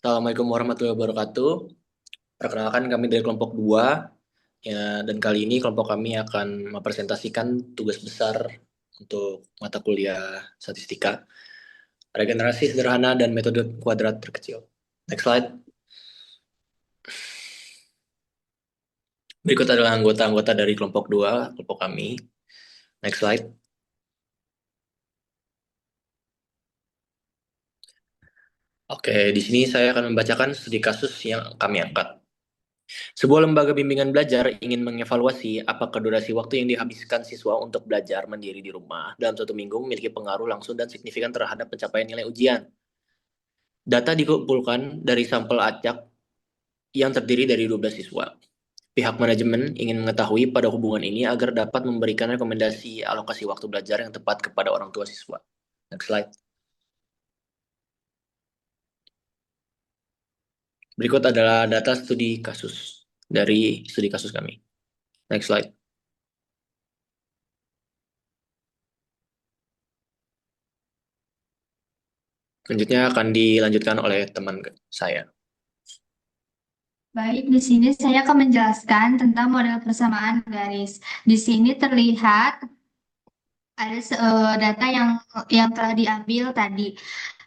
Assalamualaikum warahmatullahi wabarakatuh. Perkenalkan kami dari kelompok 2 ya, dan kali ini kelompok kami akan mempresentasikan tugas besar untuk mata kuliah statistika, regenerasi sederhana dan metode kuadrat terkecil. Next slide. Berikut adalah anggota-anggota dari kelompok 2, kelompok kami. Next slide. Oke, di sini saya akan membacakan studi kasus yang kami angkat. Sebuah lembaga bimbingan belajar ingin mengevaluasi apakah durasi waktu yang dihabiskan siswa untuk belajar mandiri di rumah dalam 1 minggu memiliki pengaruh langsung dan signifikan terhadap pencapaian nilai ujian. Data dikumpulkan dari sampel acak yang terdiri dari 12 siswa. Pihak manajemen ingin mengetahui pada hubungan ini agar dapat memberikan rekomendasi alokasi waktu belajar yang tepat kepada orang tua siswa. Next slide. Berikut adalah data studi kasus dari studi kasus kami. Next slide. Selanjutnya akan dilanjutkan oleh teman saya. Baik, di sini saya akan menjelaskan tentang model persamaan garis. Di sini terlihat ada data yang telah diambil tadi.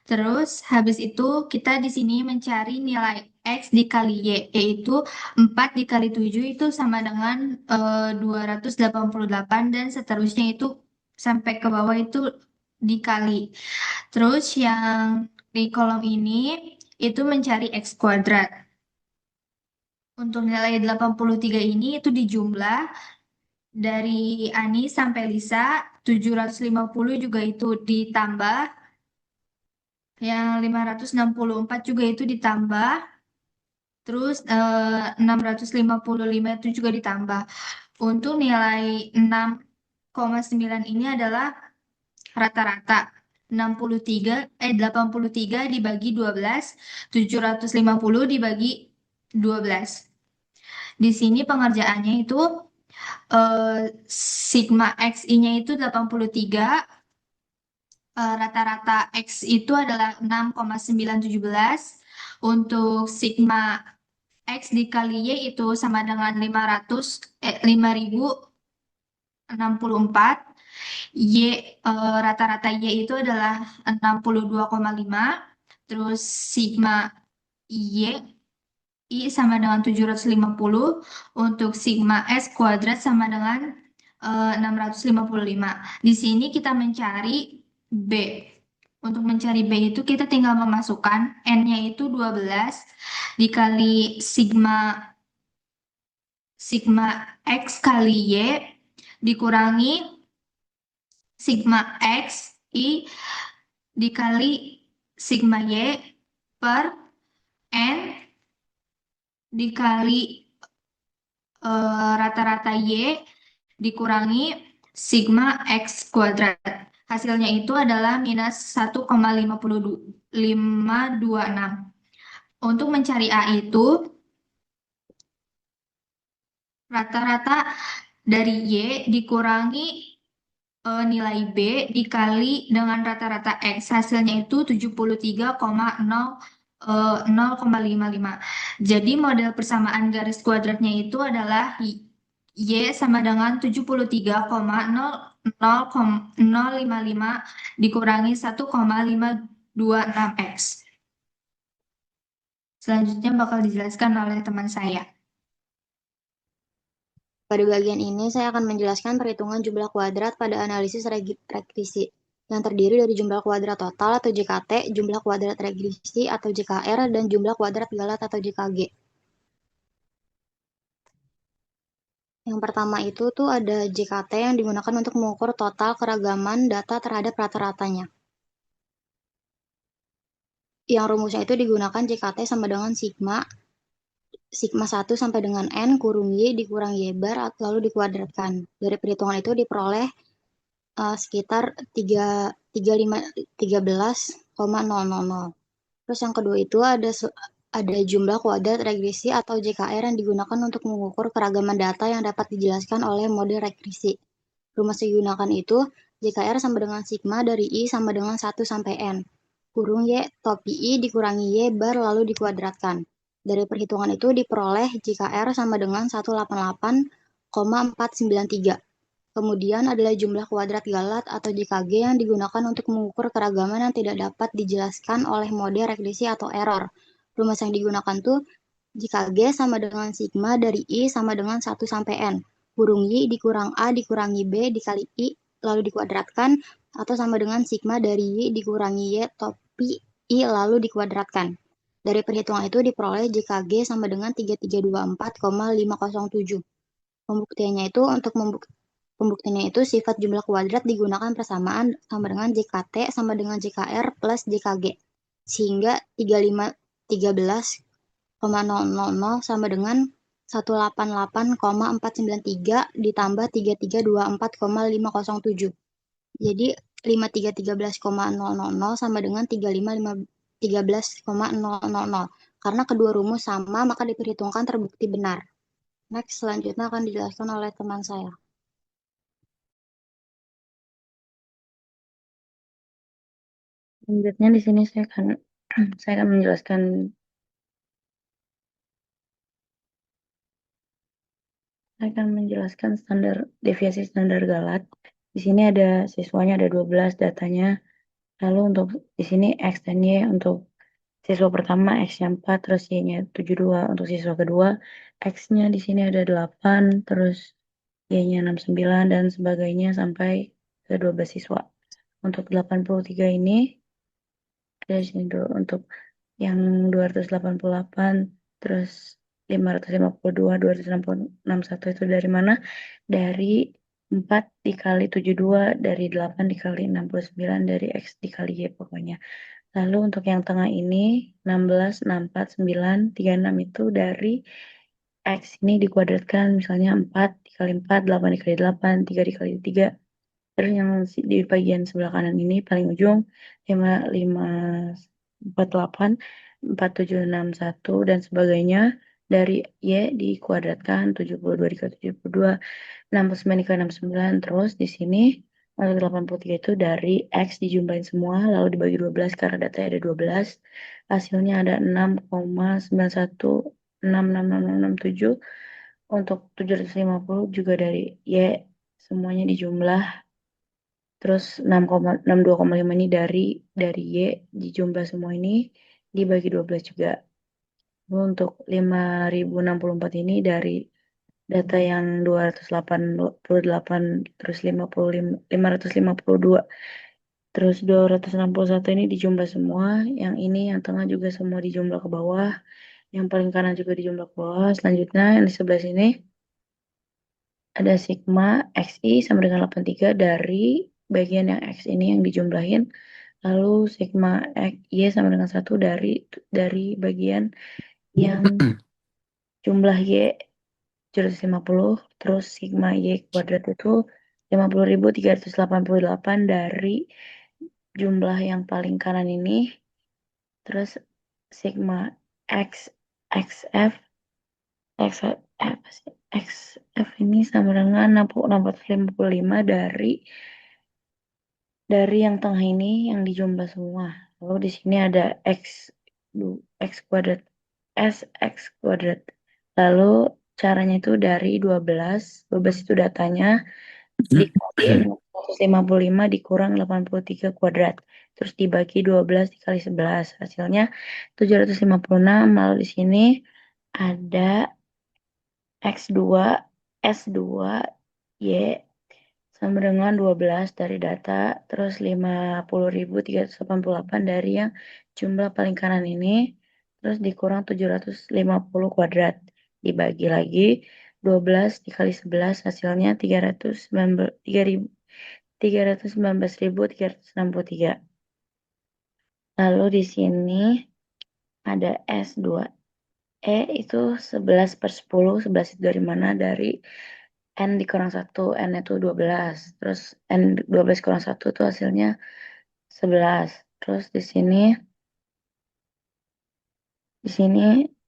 Terus habis itu kita di sini mencari nilai X dikali Y, yaitu 4 dikali 7 itu sama dengan 288 dan seterusnya itu sampai ke bawah itu dikali. Terus yang di kolom ini itu mencari X kuadrat. Untuk nilai 83 ini itu dijumlah dari Ani sampai Lisa, 750 juga itu ditambah, yang 564 juga itu ditambah, terus 655 itu juga ditambah. Untuk nilai 6,9 ini adalah rata-rata. 83 dibagi 12, 750 dibagi 12. Di sini pengerjaannya itu sigma XI-nya itu 83, rata-rata X itu adalah 6,917. Untuk sigma X dikali Y itu sama dengan 5064. Y, rata-rata Y itu adalah 62,5. Terus sigma Y I sama dengan 750. Untuk sigma S kuadrat sama dengan 655. Di sini kita mencari B. Untuk mencari B itu kita tinggal memasukkan N-nya itu 12 dikali sigma X kali Y dikurangi sigma X I dikali sigma Y per N dikali rata-rata Y dikurangi sigma X kuadrat. Hasilnya itu adalah minus 1,526. Untuk mencari A itu, rata-rata dari Y dikurangi nilai B dikali dengan rata-rata X. Hasilnya itu 73,0,55. Jadi model persamaan garis kuadratnya itu adalah Y sama dengan 73,00055 dikurangi 1,526X. Selanjutnya bakal dijelaskan oleh teman saya. Pada bagian ini, saya akan menjelaskan perhitungan jumlah kuadrat pada analisis regresi, yang terdiri dari jumlah kuadrat total atau JKT, jumlah kuadrat regresi atau JKR, dan jumlah kuadrat galat atau JKG. Yang pertama itu tuh ada JKT yang digunakan untuk mengukur total keragaman data terhadap rata-ratanya. Yang rumusnya itu digunakan JKT sama dengan sigma 1 sampai dengan N kurung Y dikurang Y bar lalu dikuadratkan. Dari perhitungan itu diperoleh sekitar 13,000. Terus yang kedua itu ada jumlah kuadrat regresi atau JKR yang digunakan untuk mengukur keragaman data yang dapat dijelaskan oleh model regresi. Rumus yang digunakan itu JKR sama dengan sigma dari I sama dengan 1 sampai N. kurung Y topi I dikurangi Y bar lalu dikuadratkan. Dari perhitungan itu diperoleh jika R sama dengan 188,493. Kemudian adalah jumlah kuadrat Galat atau JKG yang digunakan untuk mengukur keragaman yang tidak dapat dijelaskan oleh mode regresi atau error. Rumus yang digunakan tuh jika G sama dengan sigma dari I sama dengan 1 sampai N. Kurung Y dikurang A dikurangi B dikali I lalu dikuadratkan atau sama dengan sigma dari Y dikurangi Y topi I lalu dikuadratkan. Dari perhitungan itu diperoleh jika G sama dengan 3324,507. Pembuktiannya itu sifat jumlah kuadrat digunakan persamaan sama dengan JKT sama dengan JKR plus JKG. Sehingga 13,000 sama dengan 188,493 ditambah 3324,507. Jadi 5313,000 sama dengan 3513,000. Karena kedua rumus sama, maka diperhitungkan terbukti benar. Next, selanjutnya akan dijelaskan oleh teman saya. Selanjutnya di sini saya akan menjelaskan deviasi standar Galat. Di sini ada siswanya ada 12 datanya. Lalu untuk di sini X dan Y untuk siswa pertama X-nya 4, terus Y-nya 72. Untuk siswa kedua X-nya di sini ada 8, terus Y-nya 69 dan sebagainya sampai ke 12 siswa. Untuk 83 ini dari sini dulu. Untuk yang 288 terus 552 261 itu dari mana? Dari 4 dikali 72 dari 8 dikali 69 dari X dikali Y pokoknya. Lalu untuk yang tengah ini 16 64 9 36 itu dari X ini dikuadratkan misalnya 4 dikali 4 8 dikali 8 3 dikali 3. Terus yang di bagian sebelah kanan ini paling ujung 5 5 48 4761 dan sebagainya dari Y dikuadratkan 72 dikali 72 69 dikali 69 terus di sini untuk 83 itu dari X dijumlahin semua lalu dibagi 12 karena datanya ada 12 hasilnya ada 6,91666667 untuk 750 juga dari Y semuanya dijumlah terus 62,5 ini dari Y dijumlah semua ini dibagi 12 juga. Lalu untuk 5064 ini dari data yang 288 terus 552 terus 261 ini dijumlah semua, yang ini yang tengah juga semua dijumlah ke bawah, yang paling kanan juga dijumlah ke bawah. Selanjutnya yang di sebelah sini ada sigma XI sama dengan 83 dari bagian yang X ini yang dijumlahin. Lalu sigma Y sama dengan 1 dari bagian yang jumlah Y 750. Terus sigma Y kuadrat itu 50.388 dari jumlah yang paling kanan ini. Terus sigma X XF XF ini sama dengan 655 dari yang tengah ini yang dijumlah semua. Lalu di sini ada X kuadrat X kuadrat. Lalu caranya itu dari 12 itu datanya dikali 155 dikurang 83 kuadrat. Terus dibagi 12 dikali 11. Hasilnya 756. Lalu di sini ada X2 S2 Y sama dengan 12 dari data, terus 50.388 dari yang jumlah paling kanan ini, terus dikurang 750 kuadrat. Dibagi lagi 12 dikali 11 hasilnya 319.363. Lalu di sini ada S2E itu 11/10. 11 itu dari mana? Dari N dikurang 1, N itu 12. Terus N 12 kurang 1 itu hasilnya 11. Terus di sini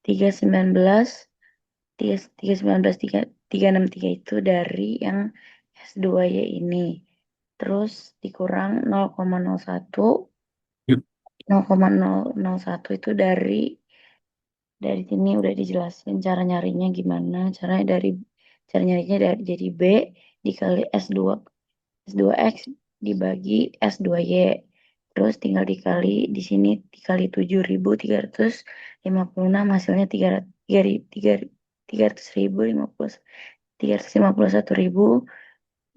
319 363 itu dari yang S2Y ini. Terus dikurang 0,01 0,001 itu dari sini udah dijelasin cara nyarinya gimana. Cara nyarinya jadi B dikali S2X dibagi S2Y. Terus tinggal dikali di sini dikali 7.356 hasilnya 351.000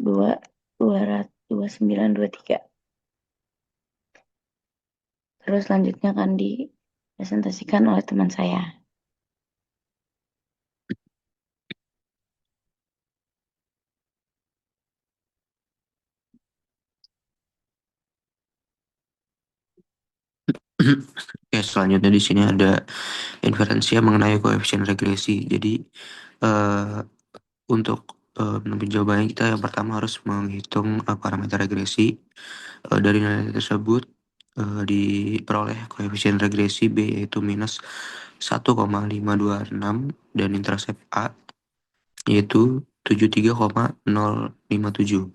2923. Terus selanjutnya akan dipresentasikan oleh teman saya. Oke, selanjutnya di sini ada inferensia mengenai koefisien regresi. Jadi eh, untuk menemukan jawabannya kita yang pertama harus menghitung parameter regresi. Dari nilai tersebut diperoleh koefisien regresi B yaitu minus 1,526 dan intercept A yaitu 73,057.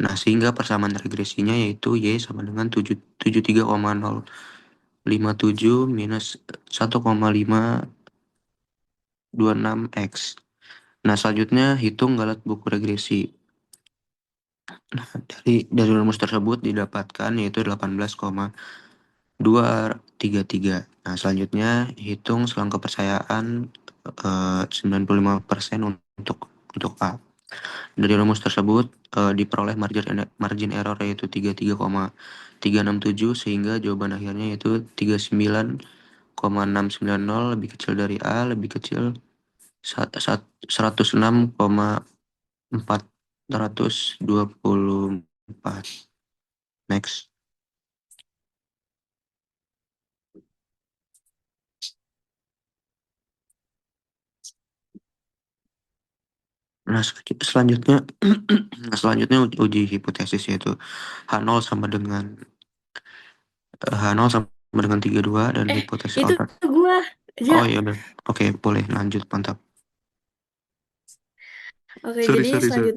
Nah, sehingga persamaan regresinya yaitu Y sama dengan 73,057 minus 1,526X. Nah, selanjutnya hitung galat buku regresi. Nah, dari rumus tersebut didapatkan yaitu 18,233. Nah, selanjutnya hitung selang kepercayaan 95% untuk A. Dari rumus tersebut diperoleh margin error yaitu 33,367 sehingga jawaban akhirnya yaitu 39,690 lebih kecil dari A, lebih kecil 106,424. Next. Nah, selanjutnya selanjutnya uji hipotesis yaitu H0 sama dengan H0 sama dengan 32 dan hipotesis Itu alter. gua. Ja. Oh iya udah. Oke, boleh lanjut, mantap. Oke, Sorry, jadi sorry, sorry.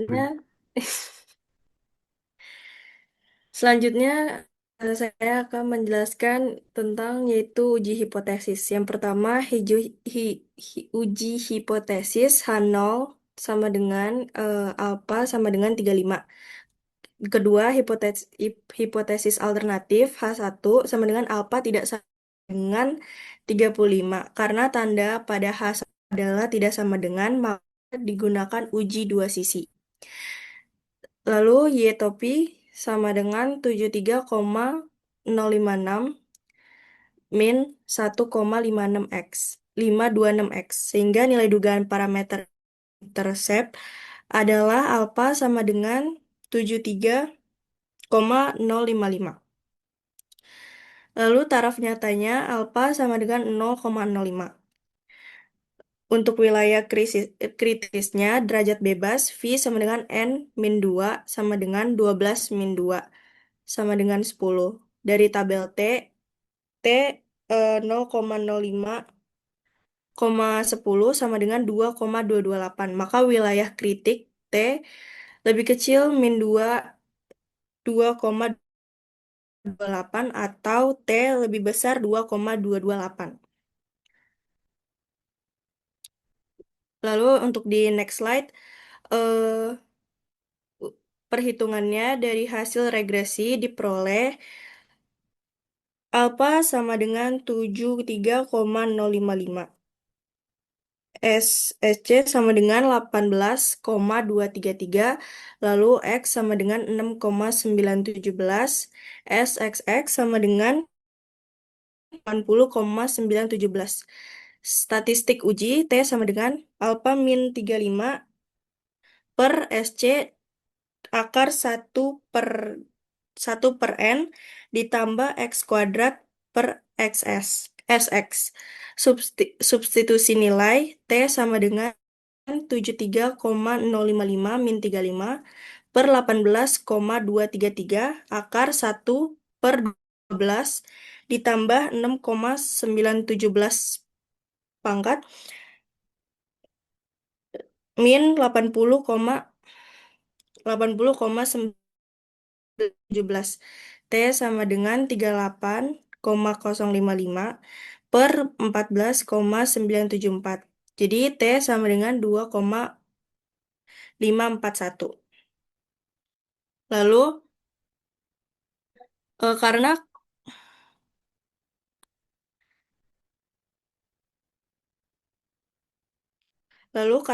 selanjutnya saya akan menjelaskan tentang yaitu uji hipotesis. Yang pertama, uji hipotesis H0 sama dengan alpha sama dengan 35. Kedua, hipotesis alternatif H1 sama dengan alpha tidak sama dengan 35. Karena tanda pada H1 adalah tidak sama dengan, maka digunakan uji dua sisi. Lalu Y topi sama dengan 73,056 min 1,56x. Sehingga nilai dugaan parameter intercept adalah alpha sama dengan 73,055. Lalu taraf nyatanya alpha sama dengan 0,05. Untuk wilayah kritisnya, derajat bebas V sama dengan N min 2 sama dengan 12 min 2 sama dengan 10. Dari tabel T 0,05,10 sama dengan 2,228. Maka wilayah kritik T lebih kecil min 2, 2,28 atau T lebih besar 2,228. Lalu untuk di next slide, perhitungannya dari hasil regresi diperoleh alpha sama dengan 73,055. SC sama dengan 18,233, lalu X sama dengan 6,917, SXX sama dengan 80,917. Statistik uji T sama dengan alpha min 35 per SC akar 1 per N ditambah X kuadrat per SX. Substitusi nilai T sama dengan 73,055 min 35 per 18,233 akar 1/12 ditambah 6,917 pangkat min 80,17. T sama dengan 38,0 14,055 per 14,974. Jadi T sama dengan 2,541. Lalu eh, karena lalu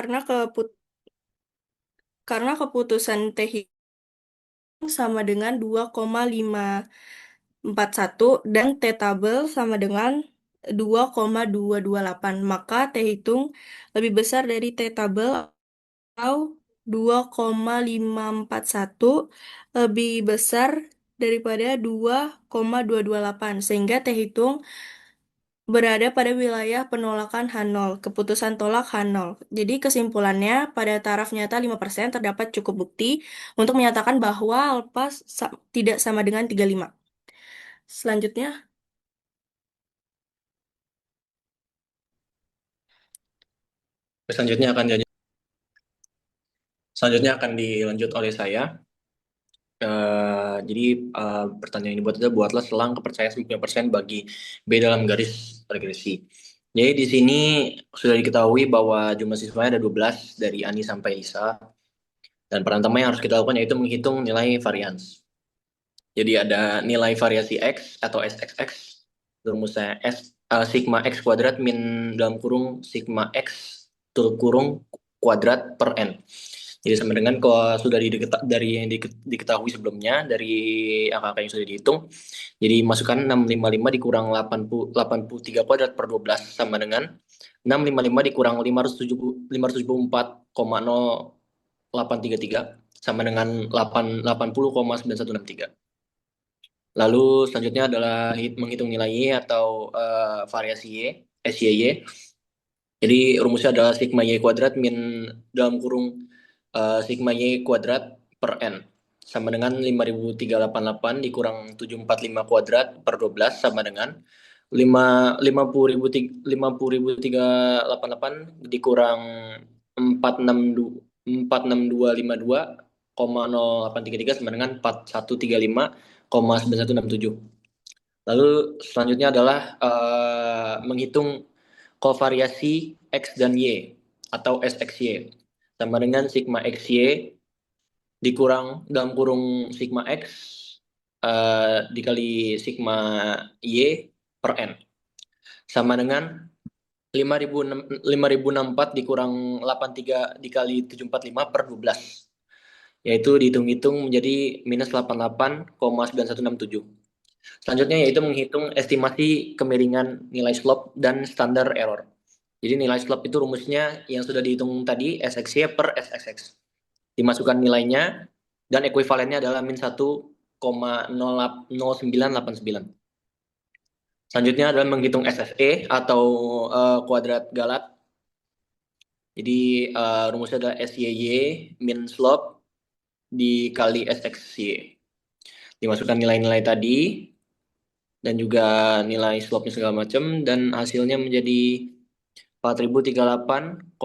karena keputusan T sama dengan 2,541 dan T tabel sama dengan 2,228, maka T hitung lebih besar dari T tabel atau 2,541 lebih besar daripada 2,228, sehingga T hitung berada pada wilayah penolakan H0, keputusan tolak H0. Jadi kesimpulannya, pada taraf nyata 5% terdapat cukup bukti untuk menyatakan bahwa alfa tidak sama dengan 35. Selanjutnya, Selanjutnya akan dilanjut oleh saya. Jadi pertanyaan ini buatlah selang kepercayaan 90% bagi B dalam garis regresi. Jadi di sini sudah diketahui bahwa jumlah siswanya ada 12 dari Ani sampai Lisa. Dan peran pertama yang harus kita lakukan yaitu menghitung nilai varians. Jadi ada nilai variasi X atau SXX. Rumusnya sigma X kuadrat min dalam kurung sigma X tutup kurung kuadrat per N. Jadi sama dengan kalau sudah dari yang diketahui sebelumnya, dari angka yang sudah dihitung, jadi masukkan 655 dikurang 83 kuadrat per 12 sama dengan 655 dikurang 574,0833 sama dengan 80,9163. Lalu selanjutnya adalah menghitung nilai Y atau variasi Y, SYY. Jadi rumusnya adalah sigma Y kuadrat min dalam kurung sigma Y kuadrat per N sama dengan 5.388 dikurang 745 kuadrat per 12 sama dengan 50.388 dikurang 46252,0833 sama dengan 4135,9167. Lalu selanjutnya adalah menghitung kovariasi X dan Y atau SXY sama dengan sigma XY dikurang dalam kurung sigma X dikali sigma Y per N sama dengan 5064 dikurang 83 dikali 745 per 12, yaitu dihitung-hitung menjadi minus 88,9167. Selanjutnya yaitu menghitung estimasi kemiringan nilai slope dan standar error. Jadi nilai slope itu rumusnya yang sudah dihitung tadi, SXY per SXX. Dimasukkan nilainya dan ekuivalennya adalah min 1,0989. Selanjutnya adalah menghitung SSE atau kuadrat Galat. Jadi rumusnya adalah SYY min slope dikali SXY. Dimasukkan nilai-nilai tadi dan juga nilai slope-nya segala macam dan hasilnya menjadi 4038,2061.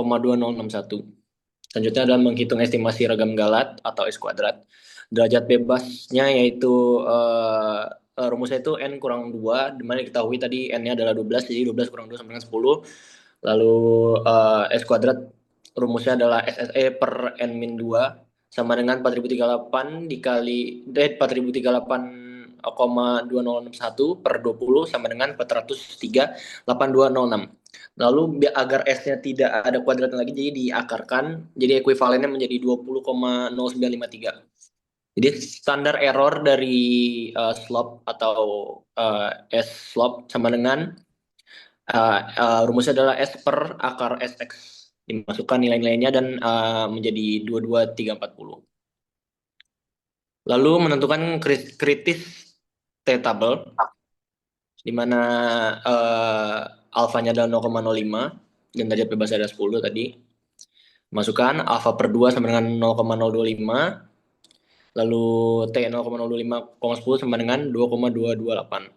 Selanjutnya adalah menghitung estimasi ragam Galat atau S kuadrat. Derajat bebasnya yaitu rumusnya itu N kurang 2, dimana diketahui tadi N-nya adalah 12, jadi 12 kurang 2 sama dengan 10. Lalu S kuadrat rumusnya adalah SSE per N-2 sama dengan 4038 dikali 4038,2061 per 20 sama dengan 403,8206. Lalu agar S-nya tidak ada kuadratnya lagi, jadi diakarkan, jadi ekuivalennya menjadi 20,0953. Jadi standar error dari slope atau S slope sama dengan rumusnya adalah S per akar SX. Dimasukkan nilai-nilainya dan menjadi 22340. Lalu menentukan kritis T tabel, di mana alfanya adalah 0,05 dan derajat bebas ada 10 tadi. Masukkan alfa per 2 sama dengan 0,025, lalu T 0,025,10 sama dengan 2,228.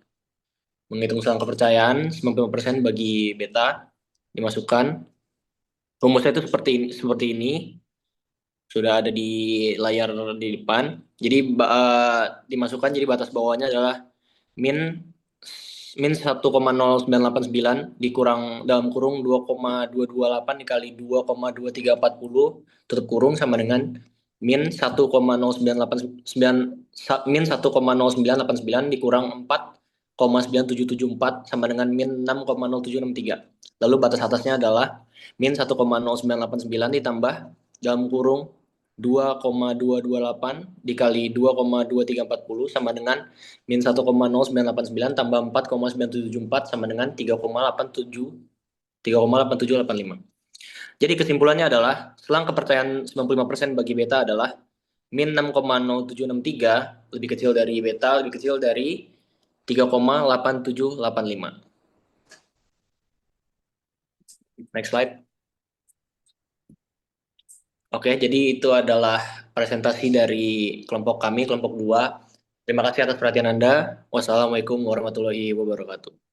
Menghitung selang kepercayaan 95% bagi beta, dimasukkan. Rumusnya itu seperti ini. Sudah ada di layar di depan. Jadi dimasukkan, jadi batas bawahnya adalah min min 1,0989 dikurang dalam kurung 2,228 dikali 2,2340 tutup kurung sama dengan min 1,0989 dikurang 4,9774 sama dengan min 6,0763. Lalu batas atasnya adalah min 1,0989 ditambah dalam kurung 2,228 dikali 2,2340 sama dengan min 1,0989 tambah 4,9774 sama dengan 3,8785. Jadi kesimpulannya adalah selang kepercayaan 95% bagi beta adalah min 6,0763 lebih kecil dari beta, lebih kecil dari 3,8785. Next slide. Oke, jadi itu adalah presentasi dari kelompok kami, kelompok 2. Terima kasih atas perhatian Anda. Wassalamualaikum warahmatullahi wabarakatuh.